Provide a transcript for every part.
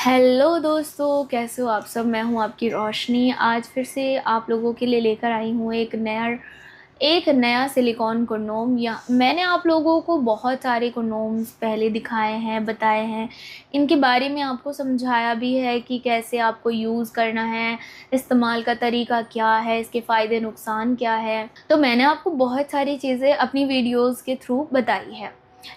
Hello दोस्तों, कैसे हो आप सब। मैं हूं आपकी रोशनी। आज फिर से आप लोगों के लिए लेकर आई हूं एक नया सिलिकॉन कंडोम। या मैंने आप लोगों को बहुत सारे कंडोम्स पहले दिखाए हैं, बताए हैं, इनके बारे में आपको समझाया भी है कि कैसे आपको यूज़ करना है, इस्तेमाल का तरीका क्या है, इसके फ़ायदे नुकसान क्या है। तो मैंने आपको बहुत सारी चीज़ें अपनी वीडियोज़ के थ्रू बताई है।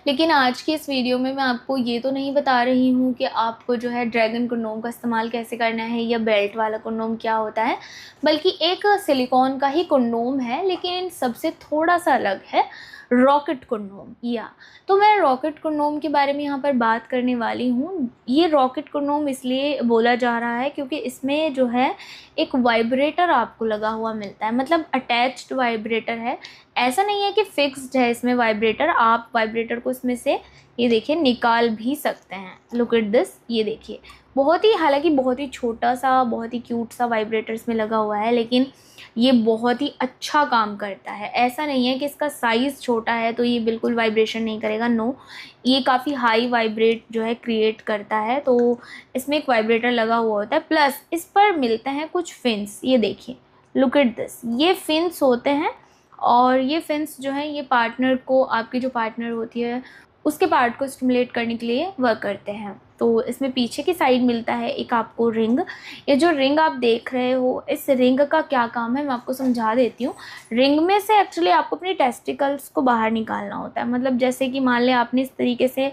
लेकिन आज की इस वीडियो में मैं आपको ये तो नहीं बता रही हूँ कि आपको जो है ड्रैगन कंडोम का इस्तेमाल कैसे करना है या बेल्ट वाला कंडोम क्या होता है, बल्कि एक सिलिकॉन का ही कंडोम है, लेकिन इन सबसे थोड़ा सा अलग है, रॉकेट कंडोम। या तो मैं रॉकेट कंडोम के बारे में यहाँ पर बात करने वाली हूँ। ये रॉकेट कंडोम इसलिए बोला जा रहा है क्योंकि इसमें जो है एक वाइब्रेटर आपको लगा हुआ मिलता है, मतलब अटैच्ड वाइब्रेटर है। ऐसा नहीं है कि फिक्स्ड है इसमें वाइब्रेटर। आप वाइब्रेटर को इसमें से ये देखिए निकाल भी सकते हैं। लुक एट दिस, ये देखिए हालांकि बहुत ही छोटा सा, बहुत ही क्यूट सा वाइब्रेटर इसमें लगा हुआ है, लेकिन ये बहुत ही अच्छा काम करता है। ऐसा नहीं है कि इसका साइज़ छोटा है तो ये बिल्कुल वाइब्रेशन नहीं करेगा, नो, ये काफ़ी हाई वाइब्रेट जो है क्रिएट करता है। तो इसमें एक वाइब्रेटर लगा हुआ होता है, प्लस इस पर मिलते हैं कुछ फिन्स। ये देखिए, लुक एट दिस, ये फिन्स होते हैं। और ये फिन्स जो है ये पार्टनर को, आपकी जो पार्टनर होती है उसके पार्ट को स्टिमुलेट करने के लिए वर्क करते हैं। तो इसमें पीछे की साइड मिलता है एक आपको रिंग। ये जो रिंग आप देख रहे हो, इस रिंग का क्या काम है मैं आपको समझा देती हूँ। रिंग में से एक्चुअली आपको अपने टेस्टिकल्स को बाहर निकालना होता है। मतलब जैसे कि मान लें आपने इस तरीके से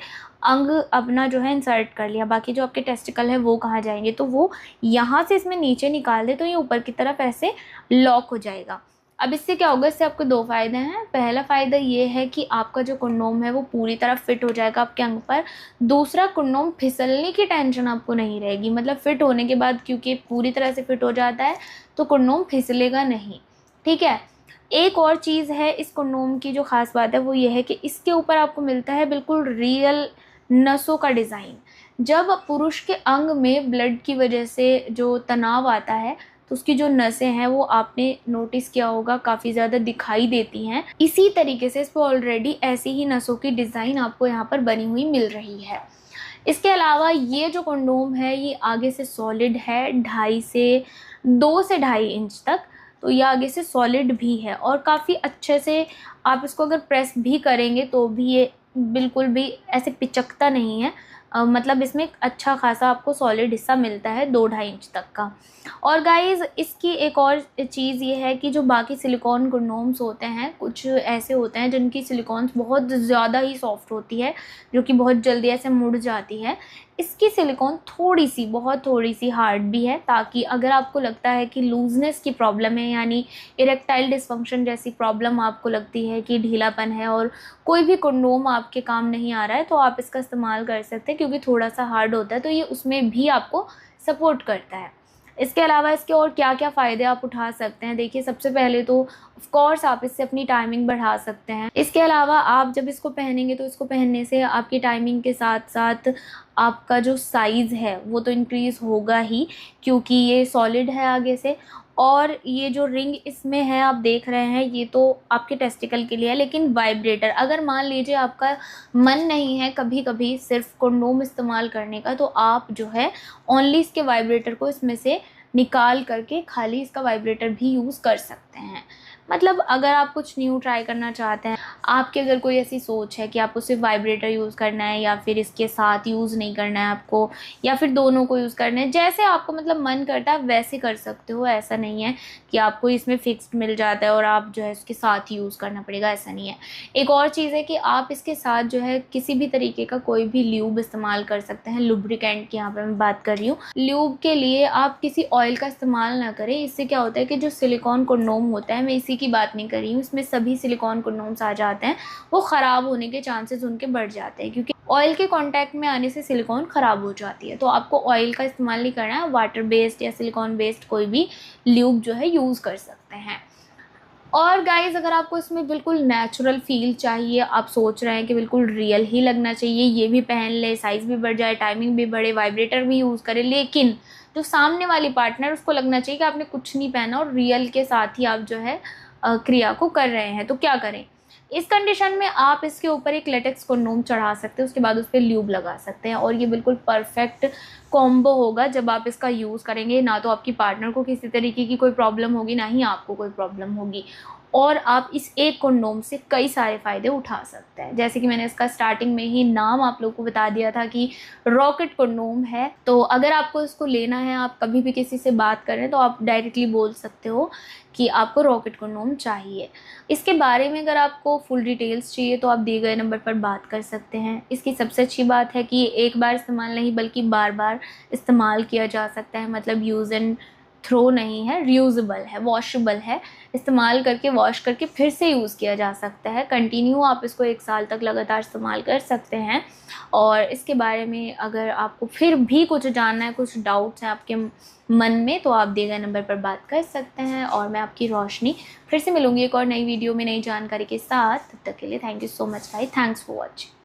अंग अपना जो है इंसर्ट कर लिया, बाकी जो आपके टेस्टिकल है वो कहाँ जाएंगे, तो वो यहाँ से इसमें नीचे निकाल दे तो ये ऊपर की तरफ ऐसे लॉक हो जाएगा। अब इससे क्या होगा, इससे आपको दो फ़ायदे हैं। पहला फ़ायदा ये है कि आपका जो कंडोम है वो पूरी तरह फिट हो जाएगा आपके अंग पर। दूसरा, कंडोम फिसलने की टेंशन आपको नहीं रहेगी। मतलब फिट होने के बाद, क्योंकि पूरी तरह से फिट हो जाता है तो कंडोम फिसलेगा नहीं, ठीक है। एक और चीज़ है इस कंडोम की जो ख़ास बात है, वो ये है कि इसके ऊपर आपको मिलता है बिल्कुल रियल नसों का डिज़ाइन। जब पुरुष के अंग में ब्लड की वजह से जो तनाव आता है तो उसकी जो नसें हैं वो आपने नोटिस किया होगा काफ़ी ज़्यादा दिखाई देती हैं। इसी तरीके से इस पर ऑलरेडी ऐसी ही नसों की डिज़ाइन आपको यहाँ पर बनी हुई मिल रही है। इसके अलावा ये जो कंडोम है ये आगे से सॉलिड है, 2 से 2.5 इंच तक। तो ये आगे से सॉलिड भी है और काफ़ी अच्छे से आप इसको अगर प्रेस भी करेंगे तो भी ये बिल्कुल भी ऐसे पिचकता नहीं है। मतलब इसमें एक अच्छा खासा आपको सॉलिड हिस्सा मिलता है, 2-2.5 इंच तक का। और गाइज़ इसकी एक और चीज़ ये है कि जो बाकी सिलिकॉन कंडोम्स होते हैं, कुछ ऐसे होते हैं जिनकी सिलिकॉन्स बहुत ज़्यादा ही सॉफ्ट होती है, जो कि बहुत जल्दी ऐसे मुड़ जाती है। इसकी सिलिकॉन थोड़ी सी, बहुत थोड़ी सी हार्ड भी है, ताकि अगर आपको लगता है कि लूजनेस की प्रॉब्लम है, यानी इरेक्टाइल डिसफंक्शन जैसी प्रॉब्लम आपको लगती है कि ढीलापन है और कोई भी कंडोम आपके काम नहीं आ रहा है, तो आप इसका इस्तेमाल कर सकते हैं, क्योंकि थोड़ा सा हार्ड होता है तो ये उसमें भी आपको सपोर्ट करता है। इसके अलावा इसके और क्या क्या फ़ायदे आप उठा सकते हैं, देखिए सबसे पहले तो ऑफ कोर्स आप इससे अपनी टाइमिंग बढ़ा सकते हैं। इसके अलावा आप जब इसको पहनेंगे तो इसको पहनने से आपकी टाइमिंग के साथ साथ आपका जो साइज़ है वो तो इंक्रीज़ होगा ही, क्योंकि ये सॉलिड है आगे से। और ये जो रिंग इसमें है आप देख रहे हैं, ये तो आपके टेस्टिकल के लिए है, लेकिन वाइब्रेटर, अगर मान लीजिए आपका मन नहीं है कभी कभी सिर्फ कंडोम इस्तेमाल करने का, तो आप जो है ओनली इसके वाइब्रेटर को इसमें से निकाल करके खाली इसका वाइब्रेटर भी यूज़ कर सकते हैं। मतलब अगर आप कुछ न्यू ट्राई करना चाहते हैं, आपकी अगर कोई ऐसी सोच है कि आपको सिर्फ वाइब्रेटर यूज़ करना है या फिर इसके साथ यूज़ नहीं करना है आपको, या फिर दोनों को यूज़ करना है, जैसे आपको मतलब मन करता है वैसे कर सकते हो। ऐसा नहीं है कि आपको इसमें फिक्स्ड मिल जाता है और आप जो है उसके साथ ही यूज़ करना पड़ेगा, ऐसा नहीं है। एक और चीज़ है कि आप इसके साथ जो है किसी भी तरीके का कोई भी ल्यूब इस्तेमाल कर सकते हैं। लुब्रिकेंट की यहाँ पर मैं बात कर रही हूँ। ल्यूब के लिए आप किसी ऑयल का इस्तेमाल ना करें। इससे क्या होता है कि जो सिलिकॉन कंडोम होता है, मैं इसी की बात नहीं कर रही हूँ, इसमें सभी सिलिकॉन कंडोम्स आ जाते हैं, वो ख़राब होने के चांसेस उनके बढ़ जाते हैं, क्योंकि ऑयल के कांटेक्ट में आने से सिलिकॉन ख़राब हो जाती है। तो आपको ऑयल का इस्तेमाल नहीं करना है, वाटर बेस्ड या सिलिकॉन बेस्ड कोई भी ल्यूब जो है यूज़ कर सकते हैं। और गाइज़ अगर आपको इसमें बिल्कुल नेचुरल फील चाहिए, आप सोच रहे हैं कि बिल्कुल रियल ही लगना चाहिए, ये भी पहन ले, साइज़ भी बढ़ जाए, टाइमिंग भी बढ़े, वाइब्रेटर भी यूज़ करें, लेकिन जो सामने वाली पार्टनर उसको लगना चाहिए कि आपने कुछ नहीं पहना और रियल के साथ ही आप जो है क्रिया को कर रहे हैं, तो क्या करें। इस कंडीशन में आप इसके ऊपर एक लेटेक्स कंडोम चढ़ा सकते हैं, उसके बाद उस पर ल्यूब लगा सकते हैं और ये बिल्कुल परफेक्ट कॉम्बो होगा जब आप इसका यूज़ करेंगे। ना तो आपकी पार्टनर को किसी तरीके की कोई प्रॉब्लम होगी, ना ही आपको कोई प्रॉब्लम होगी, और आप इस एक कंडोम से कई सारे फ़ायदे उठा सकते हैं। जैसे कि मैंने इसका स्टार्टिंग में ही नाम आप लोगों को बता दिया था कि रॉकेट कंडोम है। तो अगर आपको इसको लेना है, आप कभी भी किसी से बात कर रहे हैं, तो आप डायरेक्टली बोल सकते हो कि आपको रॉकेट कंडोम चाहिए। इसके बारे में अगर आपको फुल डिटेल्स चाहिए तो आप दिए गए नंबर पर बात कर सकते हैं। इसकी सबसे अच्छी बात है कि ये एक बार इस्तेमाल नहीं बल्कि बार बार इस्तेमाल किया जा सकता है, मतलब यूज़ एंड थ्रो नहीं है, रियूजेबल है, वॉशेबल है, इस्तेमाल करके वॉश करके फिर से यूज़ किया जा सकता है। कंटिन्यू आप इसको 1 साल तक लगातार इस्तेमाल कर सकते हैं। और इसके बारे में अगर आपको फिर भी कुछ जानना है, कुछ डाउट्स हैं आपके मन में, तो आप दिए गए नंबर पर बात कर सकते हैं। और मैं आपकी रोशनी फिर से मिलूंगी एक और नई वीडियो में नई जानकारी के साथ। तब तक के लिए thank you so much guys, thanks for watching.